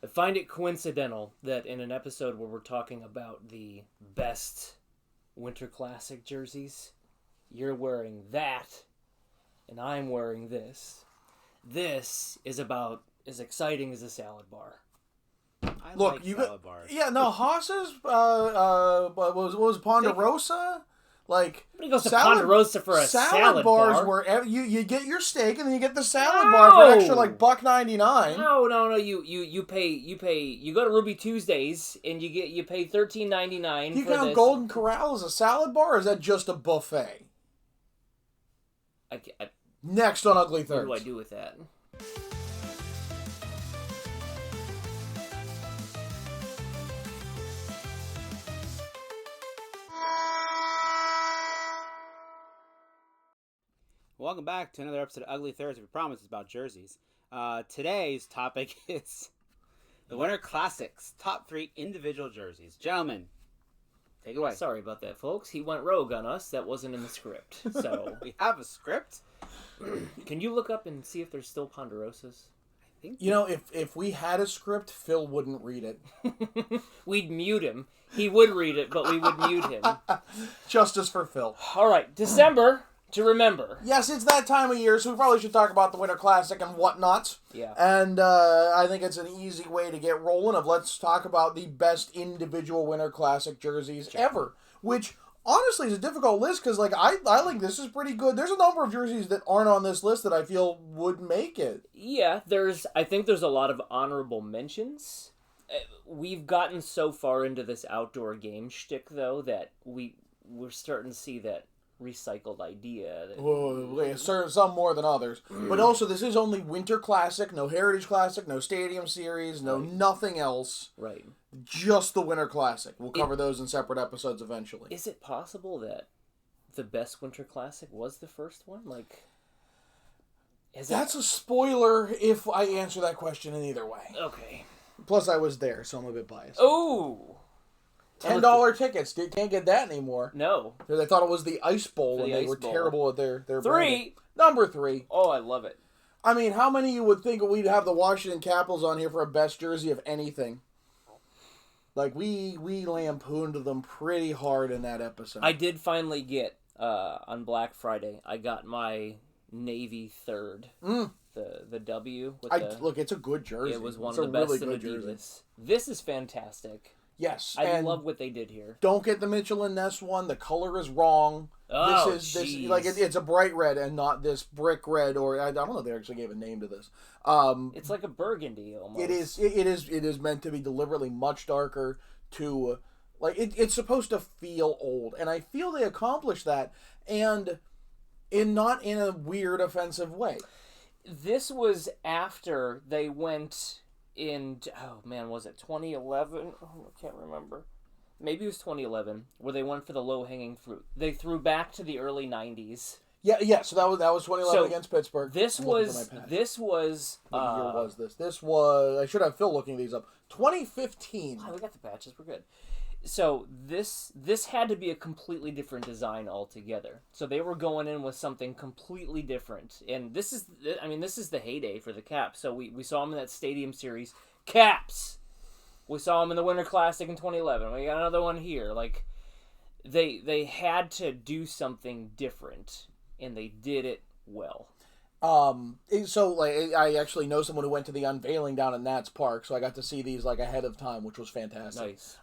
I find it coincidental that in an episode where we're talking about the best Winter Classic jerseys, you're wearing that, and I'm wearing this. This is about as exciting as a salad bar. I like salad bars. Yeah, no, Haas's, what was Ponderosa? Like, Nobody goes to Ponderosa for a salad bar. Bars where you get your steak and then you get the salad bar for extra like $1.99. No. You go to Ruby Tuesdays and you pay $13.99. You count Golden Corral as a salad bar, or is that just a buffet? Next on Ugly Thirds. What do I do with that? Welcome back to another episode of Ugly Thirds. We promise it's about jerseys. Today's topic is the Winter Classics, top 3 individual jerseys. Gentlemen, take it away. Sorry about that, folks. He went rogue on us. That wasn't in the script. So we have a script. Can you look up and see if there's still Ponderosas? I think if we had a script, Phil wouldn't read it. We'd mute him. He would read it, but we would mute him. Justice for Phil. All right, December to remember. Yes, it's that time of year, so we probably should talk about the Winter Classic and whatnot. Yeah. And I think it's an easy way to get rolling of let's talk about the best individual Winter Classic jerseys ever, which honestly is a difficult list because like I think this is pretty good. There's a number of jerseys that aren't on this list that I feel would make it. Yeah, I think there's a lot of honorable mentions. We've gotten so far into this outdoor game shtick though that we're starting to see that recycled idea. Some more than others. But also, this is only Winter Classic, no Heritage Classic, no Stadium Series, no nothing else. Right. Just the Winter Classic. We'll cover those in separate episodes eventually. Is it possible that the best Winter Classic was the first one? Like, that's a spoiler if I answer that question in either way. Okay. Plus, I was there, so I'm a bit biased. Oh! $10 tickets. You can't get that anymore. No. They thought it was the Ice Bowl, and they were terrible at their 3. branding. Number 3. Oh, I love it. I mean, how many of you would think we'd have the Washington Capitals on here for a best jersey of anything? Like, we lampooned them pretty hard in that episode. I did finally get, on Black Friday, I got my Navy 3rd. The W. Look, it's a good jersey. It was one of the best in Adidas. This is fantastic. Yes, I love what they did here. Don't get the Mitchell and Ness one. The color is wrong. Oh, this like it's a bright red and not this brick red, or I don't know if they actually gave a name to this. It's like a burgundy almost. It is meant to be deliberately much darker to like it's supposed to feel old, and I feel they accomplished that, and not in a weird offensive way. This was after they went was it 2011? Oh, I can't remember. Maybe it was 2011 where they went for the low-hanging fruit. They threw back to the early 90s. Yeah. So that was 2011 against Pittsburgh. This was. What year was this? This was. I should have Phil looking these up. 2015. Oh, we got the patches. We're good. So this had to be a completely different design altogether. So they were going in with something completely different, and this is the heyday for the Caps. So we saw them in that Stadium Series. Caps. We saw them in the Winter Classic in 2011. We got another one here. Like they had to do something different, and they did it well. So like I actually know someone who went to the unveiling down in Nats Park, so I got to see these like ahead of time, which was fantastic. Nice.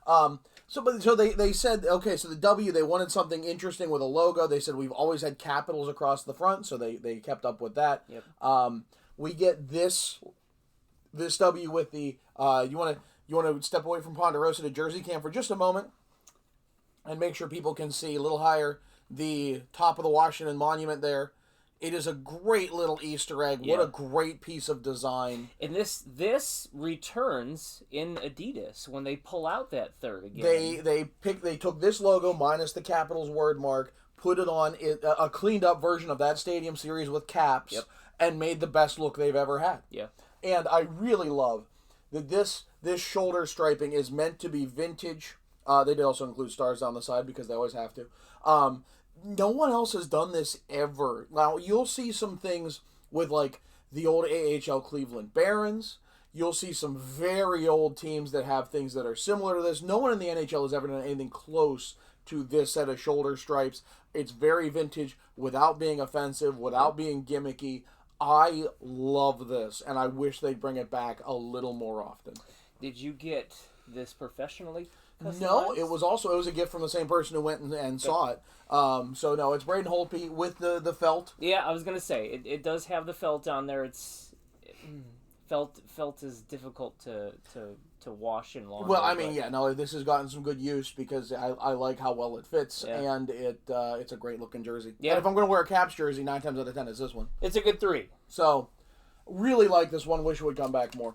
So they said, okay, so the W, they wanted something interesting with a logo. They said we've always had capitals across the front, so they kept up with that. Yep. We get this W with the you want to step away from Ponderosa to Jersey Cam for just a moment and make sure people can see a little higher the top of the Washington Monument there. It is a great little Easter egg. Yeah. What a great piece of design. And this returns in Adidas when they pull out that 3rd again. They took this logo minus the Capitals word mark, put it on a cleaned up version of that Stadium Series with caps, yep, and made the best look they've ever had. Yeah. And I really love that this shoulder striping is meant to be vintage. They did also include stars down the side because they always have to. No one else has done this ever. Now, you'll see some things with, like, the old AHL Cleveland Barons. You'll see some very old teams that have things that are similar to this. No one in the NHL has ever done anything close to this set of shoulder stripes. It's very vintage without being offensive, without being gimmicky. I love this, and I wish they'd bring it back a little more often. Did you get this professionally customized? No, it was a gift from the same person who went and saw it. So no, it's Braden Holtby with the felt. Yeah, I was gonna say it does have the felt on there. Felt is difficult to wash in laundry. Well, I mean, yeah, no, this has gotten some good use because I like how well it fits, and it's a great looking jersey. Yeah. And if I'm going to wear a Caps jersey, 9 times out of 10 it's this one. It's a good 3. So, really like this one. Wish it would come back more.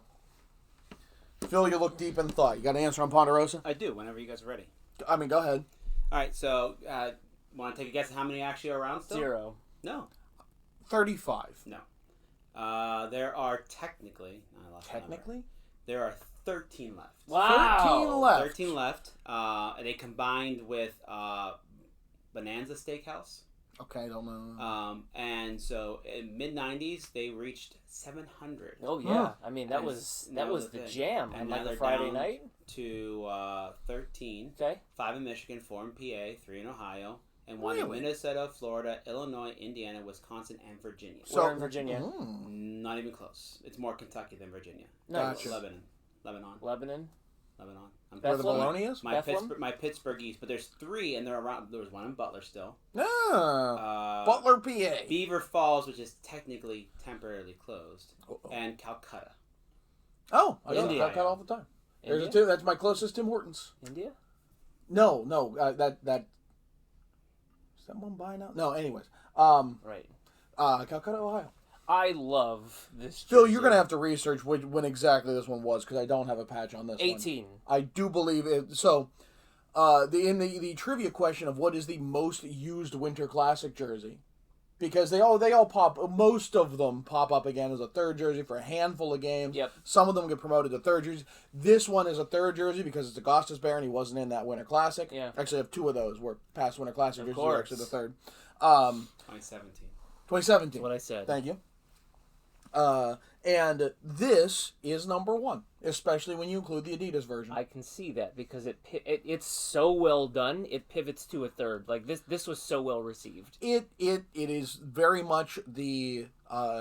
Phil, you look deep in thought. You got an answer on Ponderosa? I do. Whenever you guys are ready. I mean, go ahead. All right. So, want to take a guess at how many actually are around still? 0. No. 35. No. There are technically. I lost the number. There are 13 left. Wow. 13 left. 13 left. And they combined with Bonanza Steakhouse. Okay, don't know. And so in mid-90s, they reached 700. Oh, yeah. I mean, that was the jam on like a Friday night. To 13. Okay. 5 in Michigan, 4 in PA, 3 in Ohio, and 1 in Minnesota, Florida, Illinois, Indiana, Wisconsin, and Virginia. So in Virginia. Not even close. It's more Kentucky than Virginia. Nice. Lebanon. Lebanon. Where the bologna is? My Pittsburgh East, but there's 3, and they're around. There was 1 in Butler still. Butler, PA. Beaver Falls, which is technically temporarily closed, and Calcutta. Oh, I go to India. Calcutta all the time. India? There's a 2. That's my closest Tim Hortons. India? No, that is that Mumbai now? No, anyways. Right. Calcutta, Ohio. I love this jersey. Phil, you're going to have to research when exactly this one was because I don't have a patch on this 18. one. I do believe it. So, in the trivia question of what is the most used Winter Classic jersey, because they all pop, most of them pop up again as a third jersey for a handful of games. Yep. Some of them get promoted to third jerseys. This one is a third jersey because it's Augustus Bear and he wasn't in that Winter Classic. Yeah. Actually, I have 2 of those where past Winter Classic jerseys are actually the third. 2017. 2017. That's what I said. Thank you. And this is number 1, especially when you include the Adidas version. I can see that because it's so well done. It pivots to a third. Like this was so well received. It is very much the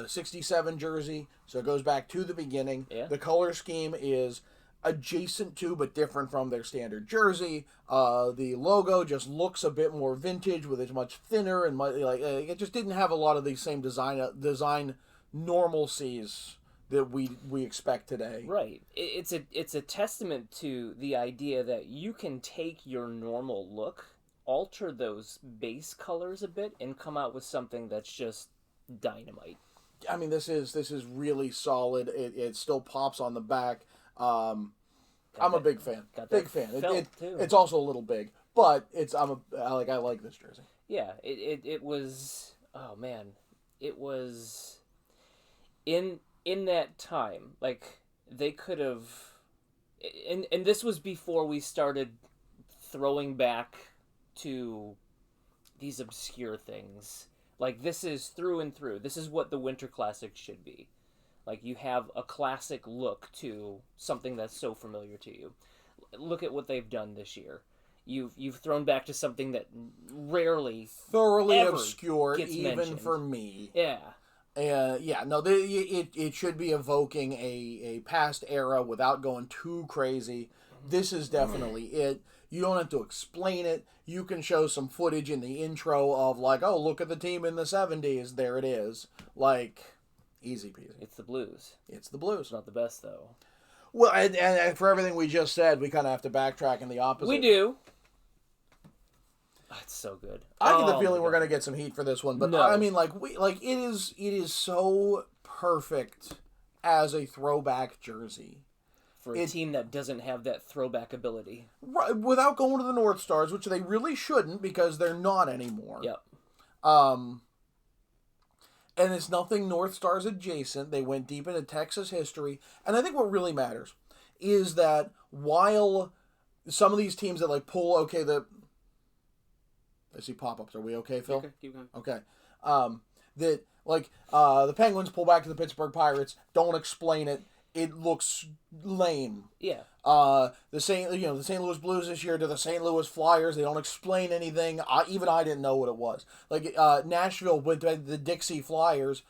67 jersey, so it goes back to the beginning. Yeah. The color scheme is adjacent to but different from their standard jersey. The logo just looks a bit more vintage, with it's much thinner and it just didn't have a lot of the same design normalcies that we expect today. Right. It's a testament to the idea that you can take your normal look, alter those base colors a bit, and come out with something that's just dynamite. I mean, this is really solid. It still pops on the back. I'm a big fan. Big fan. It's also a little big, but I like this jersey. Yeah. It was. Oh man. It was. In that time, like, they could have, and this was before we started throwing back to these obscure things. Like, this is through and through. This is what the Winter Classic should be. Like, you have a classic look to something that's so familiar to you. Look at what they've done this year. You've thrown back to something that rarely, thoroughly ever obscure, gets even mentioned. for me. Yeah. It should be evoking a past era without going too crazy. This is definitely it. You don't have to explain it. You can show some footage in the intro of like, oh, look at the team in the 70s. There it is. Like, easy peasy. It's the Blues. It's the Blues. It's not the best, though. Well, and for everything we just said, we kind of have to backtrack in the opposite. We do. Oh, it's so good. I get the feeling we're going to get some heat for this one, but No. I mean, it is so perfect as a throwback jersey For a team that doesn't have that throwback ability. right, without going to the North Stars, which they really shouldn't because they're not anymore. Yep. And it's nothing North Stars adjacent. They went deep into Texas history, and I think what really matters is that while some of these teams that like pull, I see pop-ups. Are we okay, Phil? Okay, keep going. Okay. The Penguins pull back to the Pittsburgh Pirates, don't explain it. it looks lame. Yeah. The St. Louis Blues this year to the St. Louis Flyers. They don't explain anything. Even I didn't know what it was. Like Nashville went to the Dixie Flyers,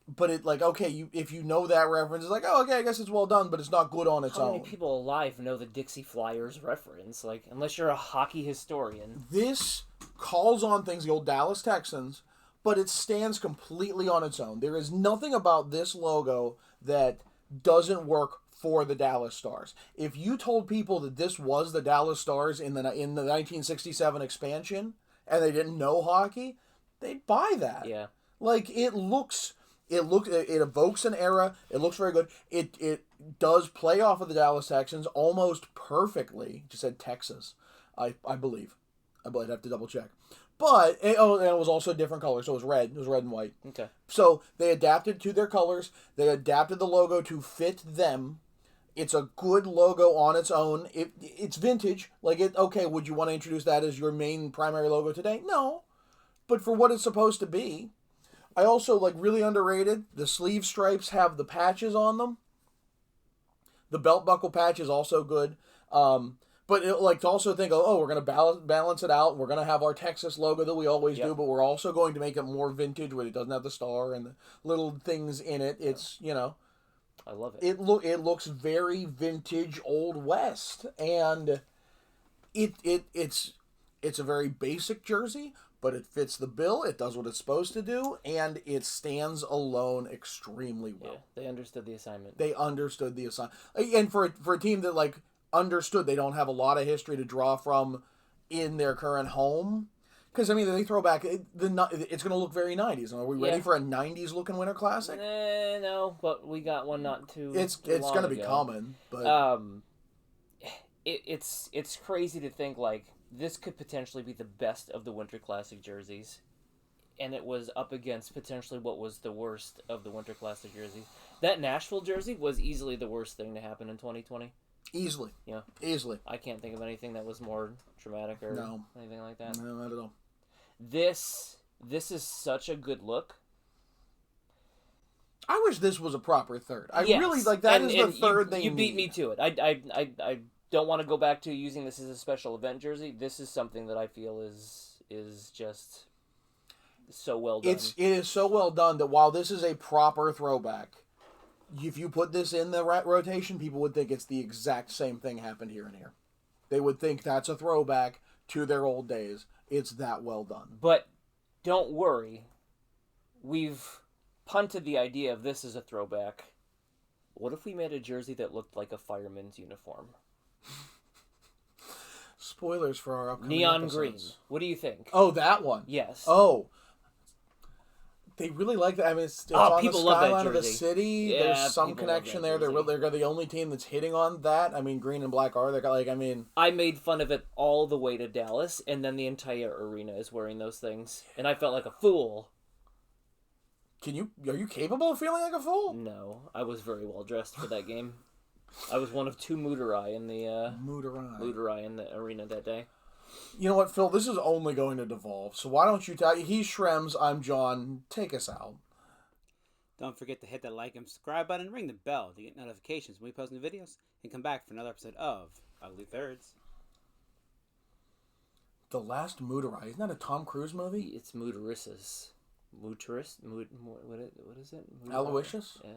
but it like okay, if you know that reference, it's like oh okay, I guess it's well done, but it's not good on its How own. many people alive know the Dixie Flyers reference? Like, unless you're a hockey historian. This calls on things, the old Dallas Texans, but it stands completely on its own. There is nothing about this logo that doesn't work for the Dallas Stars. If you told people that this was the Dallas Stars in the 1967 expansion and they didn't know hockey, they'd buy that. Yeah. Like it evokes an era. It looks very good. It does play off of the Dallas Texans almost perfectly. Just said Texas, I believe. I'd have to double check. But and it was also a different color, so it was red. It was red and white. Okay. So they adapted to their colors. They adapted the logo to fit them. It's a good logo on its own. It's vintage. Like it. Okay, would you want to introduce that as your main primary logo today? No, but for what it's supposed to be. I also like really underrated. The sleeve stripes have the patches on them. The belt buckle patch is also good. But to also think, we're going to balance it out. We're going to have our Texas logo that we always do, but we're also going to make it more vintage where it doesn't have the star and the little things in it. It's, I love it. It looks very vintage Old West, and it's a very basic jersey, but it fits the bill. It does what it's supposed to do, and it stands alone extremely well. Yeah, they understood the assignment. And for a team that understood they don't have a lot of history to draw from in their current home, because they throw back it's going to look very 90s. Are we ready for a 90s looking Winter Classic? No, but we got one not too. It's going to be coming, but it's crazy to think this could potentially be the best of the Winter Classic jerseys, and it was up against potentially what was the worst of the Winter Classic jerseys. That Nashville jersey was easily the worst thing to happen in 2020. Easily. Yeah. Easily. I can't think of anything that was more traumatic or anything like that. No, not at all. This is such a good look. I wish this was a proper third. I yes. really that is the third thing you beat me to it. I don't want to go back to using this as a special event jersey. This is something that I feel is just so well done. It is so well done that while this is a proper throwback, if you put this in the rotation, people would think it's the exact same thing happened here and here. They would think that's a throwback to their old days. It's that well done. But don't worry. We've punted the idea of this as a throwback. What if we made a jersey that looked like a fireman's uniform? Spoilers for our upcoming Neon episodes. green. What do you think? Oh, that one. Yes. Oh. They really like that. It's on people the love that skyline of the jersey. city. Yeah, There's some people connection love that there. jersey. They're the only team that's hitting on that. Green and black are. I made fun of it all the way to Dallas, and then the entire arena is wearing those things, and I felt like a fool. Are you capable of feeling like a fool? No, I was very well dressed for that game. I was one of two Mooterai in the Mooterai in the arena that day. You know what, Phil? This is only going to devolve. So why don't you tell? He's Shrems. I'm John. Take us out. Don't forget to hit that like and subscribe button and ring the bell to get notifications when we post new videos, and come back for another episode of Ugly Thirds. The Last Mooterai. Isn't that a Tom Cruise movie? It's Mooterissus. What is it? Aloysius? Yeah.